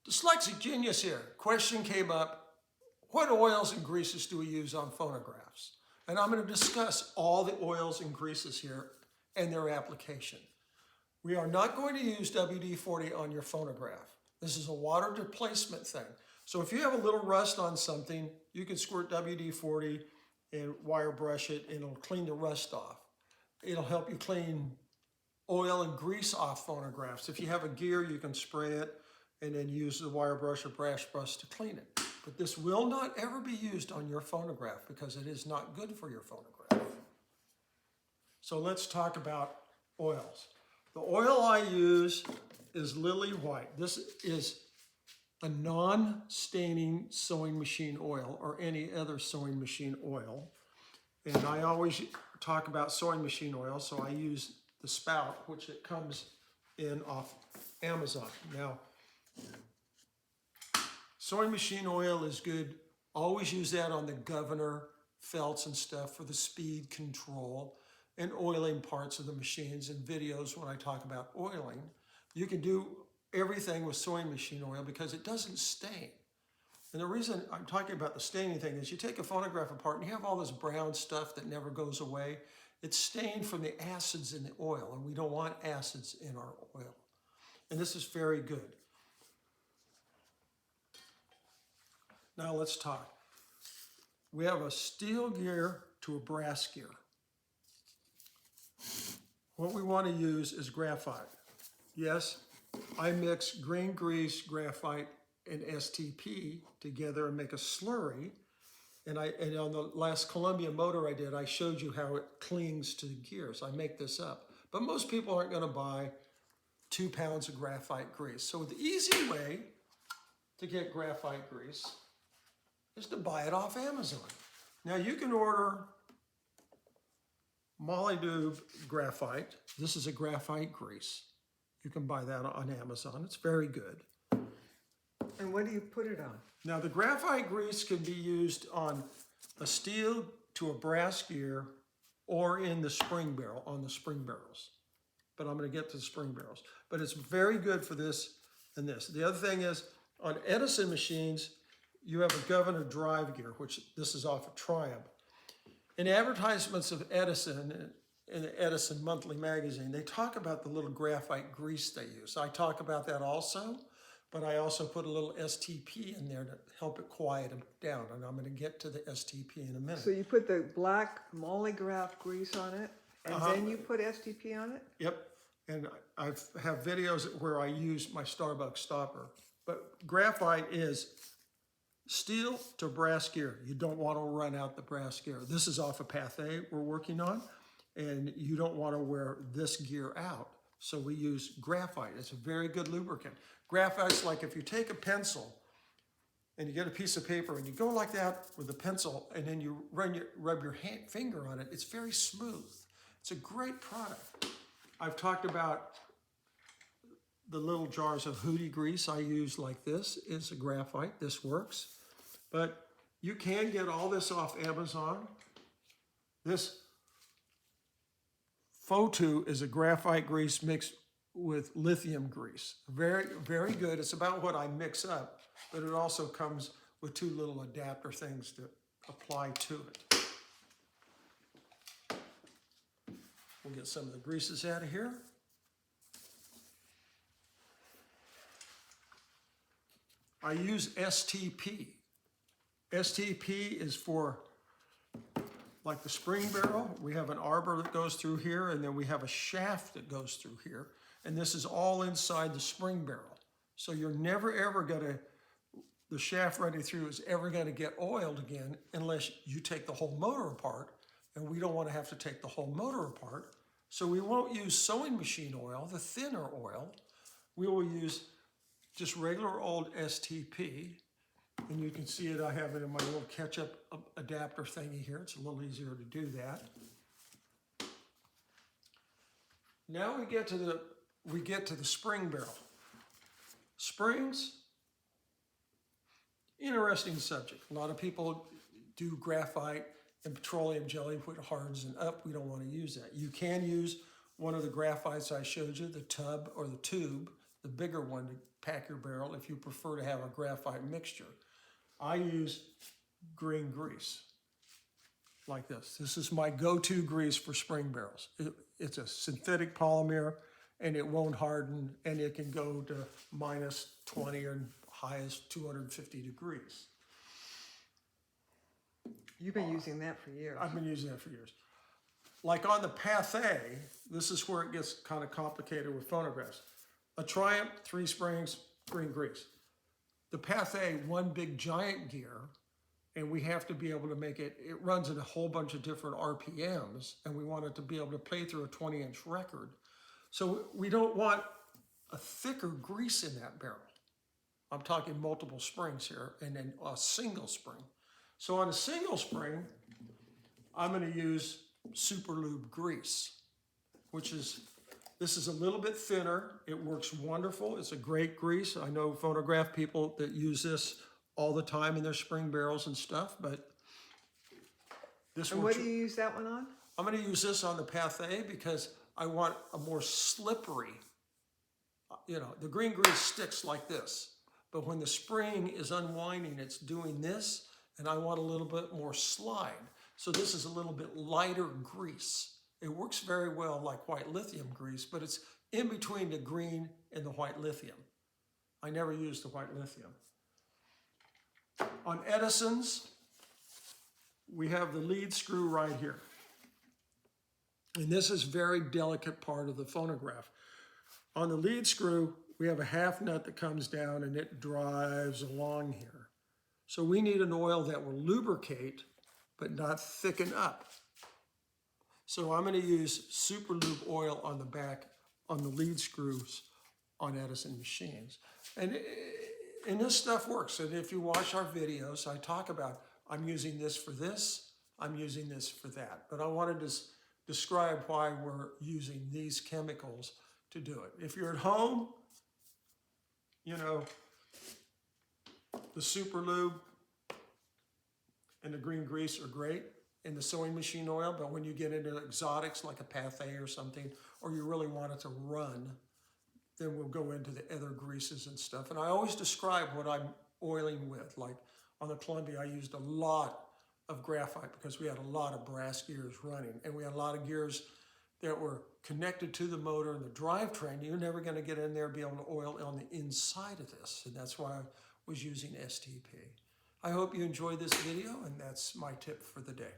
Dyslexic Genius here. Question came up, what oils and greases do we use on phonographs? And I'm going to discuss all the oils and greases here and their application. We are not going to use WD-40 on your phonograph. This is a water displacement thing. So if you have a little rust on something, you can squirt WD-40 and wire brush it and it'll clean the rust off. It'll help you clean oil and grease off phonographs. If you have a gear, you can spray it and then use the wire brush or brush to clean it. But this will not ever be used on your phonograph because it is not good for your phonograph. So let's talk about oils. The oil I use is Lily White. This is a non-staining sewing machine oil or any other sewing machine oil. And I always talk about sewing machine oil, so I use the spout, which it comes in off Amazon. Now, sewing machine oil is good. Always use that on the governor, felts and stuff for the speed control and oiling parts of the machines and videos when I talk about oiling. You can do everything with sewing machine oil because it doesn't stain. And the reason I'm talking about the staining thing is you take a phonograph apart and you have all this brown stuff that never goes away. It's stained from the acids in the oil, and we don't want acids in our oil. And this is very good. Now let's talk. We have a steel gear to a brass gear. What we want to use is graphite. Yes, I mix green grease, graphite, and STP together and make a slurry. And on the last Columbia motor I did, I showed you how it clings to the gears. I make this up. But most people aren't going to buy 2 pounds of graphite grease. So the easy way to get graphite grease is to buy it off Amazon. Now you can order Molydube graphite. This is a graphite grease. You can buy that on Amazon. It's very good. And what do you put it on? Now the graphite grease can be used on a steel to a brass gear or in the spring barrel, on the spring barrels. But I'm going to get to the spring barrels. But it's very good for this and this. The other thing is on Edison machines, you have a governor drive gear, which this is off of Triumph. In advertisements of Edison, in the Edison Monthly magazine, they talk about the little graphite grease they use. I talk about that also, but I also put a little STP in there to help it quiet them down. And I'm going to get to the STP in a minute. So you put the black mollygraph grease on it, and then you put STP on it? Yep. And I have videos where I use my Starbucks stopper. But graphite is steel to brass gear. You don't want to run out the brass gear. This is off of Pathé we're working on, and you don't want to wear this gear out. So we use graphite. It's a very good lubricant. Graphite's like if you take a pencil and you get a piece of paper and you go like that with a pencil and then you rub your finger on it, it's very smooth. It's a great product. I've talked about the little jars of Hootie grease I use like this. It's a graphite. This works. But you can get all this off Amazon. This Fotu is a graphite grease mixed with lithium grease. Very, very good. It's about what I mix up, but it also comes with 2 little adapter things to apply to it. We'll get some of the greases out of here. I use STP. STP is for like the spring barrel. We have an arbor that goes through here, and then we have a shaft that goes through here. And this is all inside the spring barrel. So you're never ever gonna, the shaft running through is ever gonna get oiled again unless you take the whole motor apart, and we don't wanna have to take the whole motor apart. So we won't use sewing machine oil, the thinner oil. We will use just regular old STP. And you can see it, I have it in my little ketchup adapter thingy here. It's a little easier to do that. Now we get to the spring barrel. Springs, interesting subject. A lot of people do graphite and petroleum jelly, put hardens and up. We don't want to use that. You can use one of the graphites I showed you, the tub or the tube, the bigger one to pack your barrel if you prefer to have a graphite mixture. I use green grease like this. This is my go-to grease for spring barrels. It's a synthetic polymer and it won't harden, and it can go to minus 20 or high as 250 degrees. You've been using that for years. I've been using that for years. Like on the Pathé, this is where it gets kind of complicated with phonographs. A Triumph, 3 springs, green grease. The Pathé, one big giant gear, and we have to be able to make it, it runs at a whole bunch of different RPMs, and we want it to be able to play through a 20-inch record. So we don't want a thicker grease in that barrel. I'm talking multiple springs here, and then a single spring. So on a single spring, I'm going to use Super Lube grease, which is, this is a little bit thinner. It works wonderful. It's a great grease. I know phonograph people that use this all the time in their spring barrels and stuff, but this And what do you use that one on? I'm going to use this on the Pathé because I want a more slippery, you know, the green grease sticks like this, but when the spring is unwinding, it's doing this, and I want a little bit more slide. So this is a little bit lighter grease. It works very well like white lithium grease, but it's in between the green and the white lithium. I never use the white lithium. On Edison's, we have the lead screw right here. And this is a very delicate part of the phonograph. On the lead screw, we have a half nut that comes down and it drives along here. So we need an oil that will lubricate, but not thicken up. So I'm going to use Super Lube oil on the back, on the lead screws on Edison machines. And this stuff works. And if you watch our videos, I talk about, I'm using this for this, I'm using this for that. But I wanted to describe why we're using these chemicals to do it. If you're at home, you know, the Super Lube and the green grease are great in the sewing machine oil, but when you get into exotics like a Pathé or something, or you really want it to run, then we'll go into the other greases and stuff. And I always describe what I'm oiling with. Like on the Columbia, I used a lot of graphite because we had a lot of brass gears running, and we had a lot of gears that were connected to the motor and the drivetrain. You're never going to get in there and be able to oil on the inside of this, and that's why I was using STP. I hope you enjoyed this video, and that's my tip for the day.